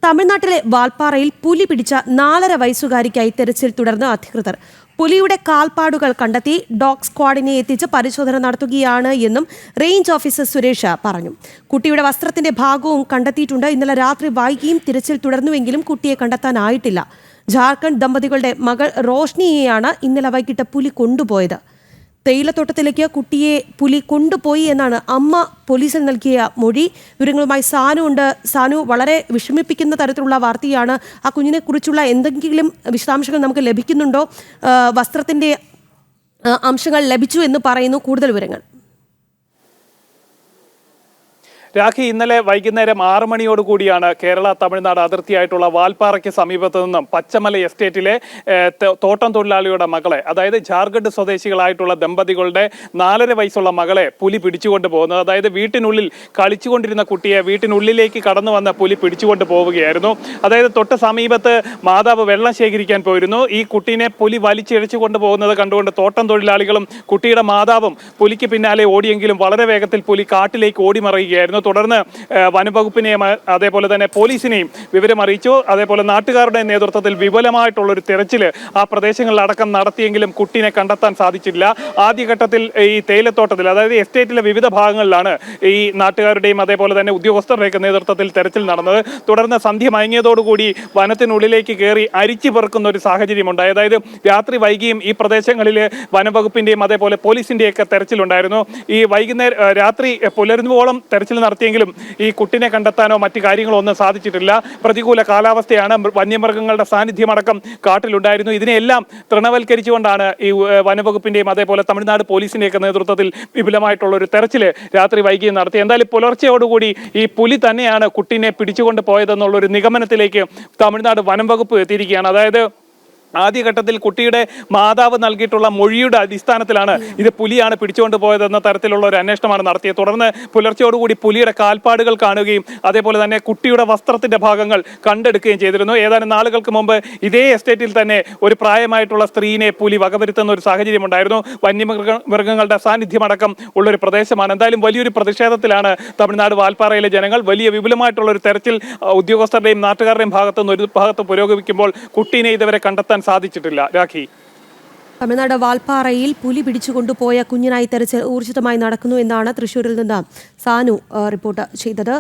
തമിഴ്നാട്ടിലെ വാൽപ്പാറയിൽ പുലി പിടിച്ച 4.5 വയസ്സുകാരിക്കായി തെരച്ചിൽ തുടർന്ന് അധികൃതർ. പുലിയുടെ കാൽപ്പാടുകൾ കണ്ടെത്തി ഡോഗ് സ്ക്വാഡിനെ എത്തിച്ച് പരിശോധന നടത്തുകയാണ് എന്നും റേഞ്ച് ഓഫീസർ സുരേഷ് പറഞ്ഞു. കുട്ടിയുടെ വസ്ത്രത്തിന്റെ ഭാഗവും കണ്ടെത്തിയിട്ടുണ്ട്. ഇന്നലെ രാത്രി വൈകിയും തിരച്ചിൽ തുടർന്നുവെങ്കിലും കുട്ടിയെ കണ്ടെത്താനായിട്ടില്ല. ജാർഖണ്ഡ് ദമ്പതികളുടെ മകൾ റോഷ്നിയെയാണ് ഇന്നലെ വൈകിട്ട് പുലി കൊണ്ടുപോയത്. തേയിലത്തോട്ടത്തിലേക്ക് കുട്ടിയെ പുലി കൊണ്ടുപോയി എന്നാണ് അമ്മ പോലീസിൽ നൽകിയ മൊഴി. വിവരങ്ങളുമായി സാനു ഉണ്ട്. സാനു, വളരെ വിഷമിപ്പിക്കുന്ന തരത്തിലുള്ള വാർത്തയാണ്. ആ കുഞ്ഞിനെ കുറിച്ചുള്ള എന്തെങ്കിലും വിശദാംശങ്ങൾ നമുക്ക് ലഭിക്കുന്നുണ്ടോ? വസ്ത്രത്തിന്റെ അംശങ്ങൾ ലഭിച്ചു എന്ന് പറയുന്നു. കൂടുതൽ വിവരങ്ങൾ. രാഖി, ഇന്നലെ വൈകുന്നേരം 6 മണിയോടുകൂടിയാണ് കേരള തമിഴ്നാട് അതിർത്തിയായിട്ടുള്ള വാൽപ്പാറയ്ക്ക് സമീപത്ത് നിന്നും പച്ചമല എസ്റ്റേറ്റിലെ തോട്ടം തൊഴിലാളിയുടെ മകളെ, അതായത് ജാർഖണ്ഡ് സ്വദേശികളായിട്ടുള്ള ദമ്പതികളുടെ 4.5 വയസ്സുള്ള മകളെ പുലി പിടിച്ചുകൊണ്ട് പോകുന്നത്. അതായത് വീട്ടിനുള്ളിൽ കളിച്ചുകൊണ്ടിരുന്ന കുട്ടിയെ വീട്ടിനുള്ളിലേക്ക് കടന്നു വന്ന പുലി പിടിച്ചുകൊണ്ട് പോവുകയായിരുന്നു. അതായത് തൊട്ട് സമീപത്ത് മാതാവ് വെള്ളം ശേഖരിക്കാൻ പോയിരുന്നു. ഈ കുട്ടീനെ പുലി വലിച്ചിഴച്ചു കൊണ്ടുപോകുന്നത് കണ്ടുകൊണ്ട് തോട്ടം തൊഴിലാളികളും കുട്ടിയുടെ മാതാവും പുലിക്ക് പിന്നാലെ ഓടിയെങ്കിലും വളരെ വേഗത്തിൽ പുലി കാട്ടിലേക്ക് ഓടിമറിയുകയായിരുന്നു. തുടർന്ന് വനംവകുപ്പിനെയും അതേപോലെ തന്നെ പോലീസിനെയും വിവരമറിയിച്ചു. അതേപോലെ നാട്ടുകാരുടെ നേതൃത്വത്തിൽ വിപുലമായിട്ടുള്ളൊരു തെരച്ചിൽ ആ പ്രദേശങ്ങളിലടക്കം നടത്തിയെങ്കിലും കുട്ടീനെ കണ്ടെത്താൻ സാധിച്ചില്ല. ആദ്യഘട്ടത്തിൽ ഈ തേയിലത്തോട്ടത്തിൽ, അതായത് എസ്റ്റേറ്റിലെ വിവിധ ഭാഗങ്ങളിലാണ് ഈ നാട്ടുകാരുടെയും അതേപോലെ തന്നെ ഉദ്യോഗസ്ഥരുടെയൊക്കെ നേതൃത്വത്തിൽ തെരച്ചിൽ നടന്നത്. തുടർന്ന് സന്ധ്യ മയങ്ങിയതോടുകൂടി വനത്തിനുള്ളിലേക്ക് കയറി അരിച്ചു പെറുക്കുന്ന ഒരു സാഹചര്യമുണ്ടായി. അതായത് രാത്രി വൈകിയും ഈ പ്രദേശങ്ങളിൽ വനംവകുപ്പിന്റെയും അതേപോലെ പോലീസിന്റെയൊക്കെ തെരച്ചിലുണ്ടായിരുന്നു. ഈ വൈകുന്നേരം രാത്രി പുലരുന്നോളം തെരച്ചിൽ നടത്തിയെങ്കിലും ഈ കുട്ടിനെ കണ്ടെത്താനോ മറ്റു കാര്യങ്ങളോ ഒന്നും സാധിച്ചിട്ടില്ല. പ്രതികൂല കാലാവസ്ഥയാണ്. വന്യമൃഗങ്ങളുടെ സാന്നിധ്യമടക്കം കാട്ടിലുണ്ടായിരുന്നു. ഇതിനെല്ലാം തൃണവൽക്കരിച്ചുകൊണ്ടാണ് ഈ വനംവകുപ്പിന്റെയും അതേപോലെ തമിഴ്നാട് പോലീസിന്റെയൊക്കെ നേതൃത്വത്തിൽ വിപുലമായിട്ടുള്ള ഒരു തെരച്ചിൽ രാത്രി വൈകി നടത്തി. എന്തായാലും പുലർച്ചയോടുകൂടി ഈ പുലി തന്നെയാണ് കുട്ടിനെ പിടിച്ചുകൊണ്ട് പോയതെന്നുള്ള ഒരു നിഗമനത്തിലേക്ക് തമിഴ്നാട് വനംവകുപ്പ് എത്തിയിരിക്കുകയാണ്. അതായത് ആദ്യഘട്ടത്തിൽ കുട്ടിയുടെ മാതാവ് നൽകിയിട്ടുള്ള മൊഴിയുടെ അടിസ്ഥാനത്തിലാണ് ഇത് പുലിയാണ് പിടിച്ചുകൊണ്ട് പോയതെന്ന തരത്തിലുള്ള ഒരു അന്വേഷണമാണ് നടത്തിയത്. തുടർന്ന് പുലർച്ചയോടുകൂടി പുലിയുടെ കാൽപ്പാടുകൾ കാണുകയും അതേപോലെ തന്നെ കുട്ടിയുടെ വസ്ത്രത്തിന്റെ ഭാഗങ്ങൾ കണ്ടെടുക്കുകയും ചെയ്തിരുന്നു. ഏതാനും നാളുകൾക്ക് മുമ്പ് ഇതേ എസ്റ്റേറ്റിൽ തന്നെ ഒരു പ്രായമായിട്ടുള്ള സ്ത്രീയെ പുലി വകവരുത്തുന്ന ഒരു സാഹചര്യം ഉണ്ടായിരുന്നു. വന്യമൃഗങ്ങളുടെ സാന്നിധ്യമടക്കം ഉള്ളൊരു പ്രദേശമാണ്. എന്തായാലും വലിയൊരു പ്രതിഷേധത്തിലാണ് തമിഴ്നാട് വാൽപ്പാറയിലെ ജനങ്ങൾ. വലിയ വിപുലമായിട്ടുള്ള ഒരു തെരച്ചിൽ ഉദ്യോഗസ്ഥരുടെയും നാട്ടുകാരുടെയും ഭാഗത്തുനിന്ന് ഒരു ഭാഗത്ത് പുരോഗമിക്കുമ്പോൾ കുട്ടീനെ ഇതുവരെ കണ്ടെത്താൻ സാധിച്ചിട്ടില്ല. രാഖി, തമിഴ്നാട് വാൽപ്പാറയിൽ പുലി പിടിച്ചുകൊണ്ടുപോയ കുഞ്ഞിനായി തെരച്ചിൽ ഊർജിതമായി നടക്കുന്നു എന്നാണ് തൃശ്ശൂരിൽ നിന്ന് സാനു റിപ്പോർട്ട് ചെയ്തത്.